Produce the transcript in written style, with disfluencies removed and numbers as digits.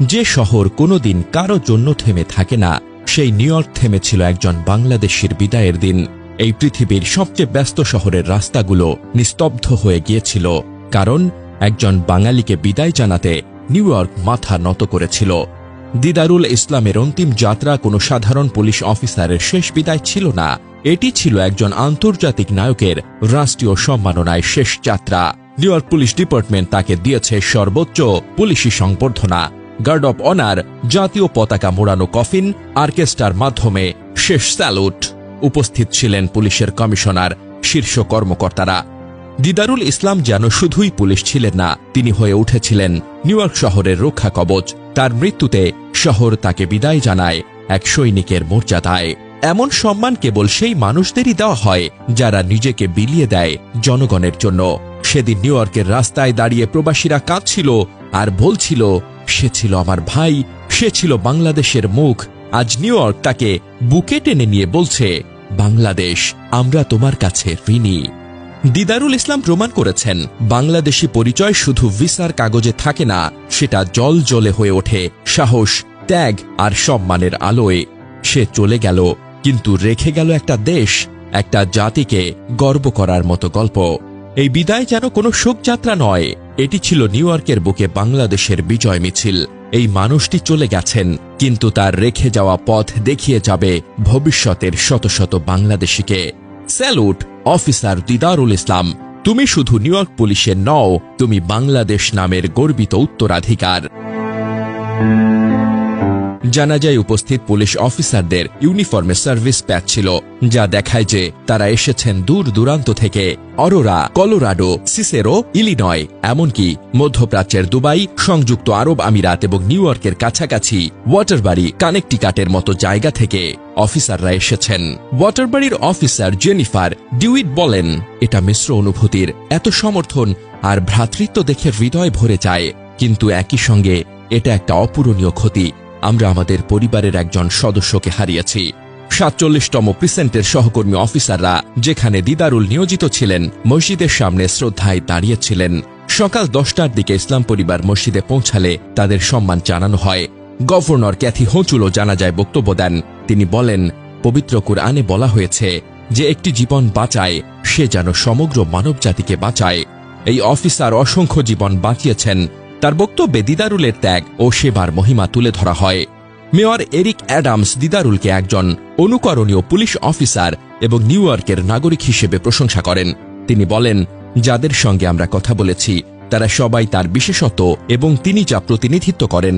যে শহর কোনোদিন কারো জন্য থেমে থাকে না, সেই নিউ ইয়র্ক থেমেছিল একজন বাংলাদেশির বিদায়ের দিন। এই পৃথিবীর সবচেয়ে ব্যস্ত শহরের রাস্তাগুলো নিস্তব্ধ হয়ে গিয়েছিল, কারণ একজন বাঙালিকে বিদায় জানাতে নিউ ইয়র্ক মাথা নত করেছিল। দিদারুল ইসলামের অন্তিম যাত্রা কোনো সাধারণ পুলিশ অফিসারের শেষ বিদায় ছিল না, এটি ছিল একজন আন্তর্জাতিক নায়কের রাষ্ট্রীয় সম্মাননায় শেষ যাত্রা। নিউ ইয়র্ক পুলিশ ডিপার্টমেন্ট তাকে দিয়েছে সর্বোচ্চ পুলিশি সংবর্ধনা, গার্ড অব অনার, জাতীয় পতাকা মোড়ানো কফিন, অর্কেস্ট্রার মাধ্যমে শেষ স্যালুট। উপস্থিত ছিলেন পুলিশের কমিশনার, শীর্ষ কর্মকর্তারা। দিদারুল ইসলাম যেন শুধুই পুলিশ ছিলেন না, তিনি হয়ে উঠেছিলেন নিউ ইয়র্ক শহরের রক্ষা কবচ। তার মৃত্যুতে শহর তাকে বিদায় জানায় এক সৈনিকের মর্যাদায়। এমন সম্মান কেবল সেই মানুষদেরই দেওয়া হয় যারা নিজেকে বিলিয়ে দেয় জনগণের জন্য। সেদিন নিউ ইয়র্কের রাস্তায় দাঁড়িয়ে প্রবাসীরা কাঁদছিল আর বলছিল, সে ছিল আমার ভাই, সে ছিল বাংলাদেশের মুখ। আজ নিউ ইয়র্ক তাকে বুকে টেনে নিয়ে বলছে, বাংলাদেশ, আমরা তোমার কাছে ঋণী। দিদারুল ইসলাম প্রমাণ করেছেন, বাংলাদেশি পরিচয় শুধু ভিসার কাগজে থাকে না, সেটা জল জলে হয়ে ওঠে সাহস, ত্যাগ আর সম্মানের আলোয়। সে চলে গেল, কিন্তু রেখে গেল একটা দেশ, একটা জাতিকে গর্ব করার মতো গল্প। এই বিদায় যেন কোনো শোকযাত্রা নয়, এটি ছিল নিউ ইয়র্কের বুকে বাংলাদেশের বিজয় মিছিল। এই মানুষটি চলে গেছেন, কিন্তু তার রেখে যাওয়া পথ দেখিয়ে যাবে ভবিষ্যতের শত শত বাংলাদেশিকে। স্যালুট অফিসার দিদারুল ইসলাম, তুমি শুধু নিউ ইয়র্ক পুলিশের নও, তুমি বাংলাদেশ নামের গর্বিত উত্তরাধিকার। জানাজায় উপস্থিত পুলিশ অফিসারদের ইউনিফর্মে সার্ভিস প্যাচ ছিল, যা দেখায় যে তারা এসেছেন দূর দূরান্ত থেকে। অরোরা, কলোরাডো, সিসেরো, ইলিনয়, এমনকি মধ্যপ্রাচ্যের দুবাই, সংযুক্ত আরব আমিরাত এবং নিউ ইয়র্কের কাছাকাছি ওয়াটারবাড়ি, কানেকটিকাটের মতো জায়গা থেকে অফিসাররা এসেছেন। ওয়াটারবাড়ির অফিসার জেনিফার ডিউইট বলেন, এটা মিশ্র অনুভূতির, এত সমর্থন আর ভ্রাতৃত্ব দেখে হৃদয় ভরে যায়, কিন্তু একই সঙ্গে এটা একটা অপূরণীয় ক্ষতি। আমরা আমাদের পরিবারের একজন সদস্যকে হারিয়েছি। ৪৭তম প্রিসেন্টের সহকর্মী অফিসাররা, যেখানে দিদারুল নিয়োজিত ছিলেন, মসজিদের সামনে শ্রদ্ধায় দাঁড়িয়েছিলেন। সকাল ১০টার দিকে ইসলাম পরিবার মসজিদে পৌঁছালে তাদের সম্মান জানানো হয়। গভর্নর ক্যাথি হোঁচুলো জানাজায় বক্তব্য দেন। তিনি বলেন, পবিত্র কুরআনে বলা হয়েছে যে একটি জীবন বাঁচায়, সে যেন সমগ্র মানবজাতিকে বাঁচায়। এই অফিসার অসংখ্য জীবন বাঁচিয়েছেন। তার বক্তব্যে দিদারুলের ত্যাগ ও সেবার মহিমা তুলে ধরা হয়। মেয়র এরিক অ্যাডামস দিদারুলকে একজন অনুকরণীয় পুলিশ অফিসার এবং নিউ ইয়র্কের নাগরিক হিসেবে প্রশংসা করেন। তিনি বলেন, যাদের সঙ্গে আমরা কথা বলেছি তারা সবাই তার বিশেষত্ব এবং তিনি যা প্রতিনিধিত্ব করেন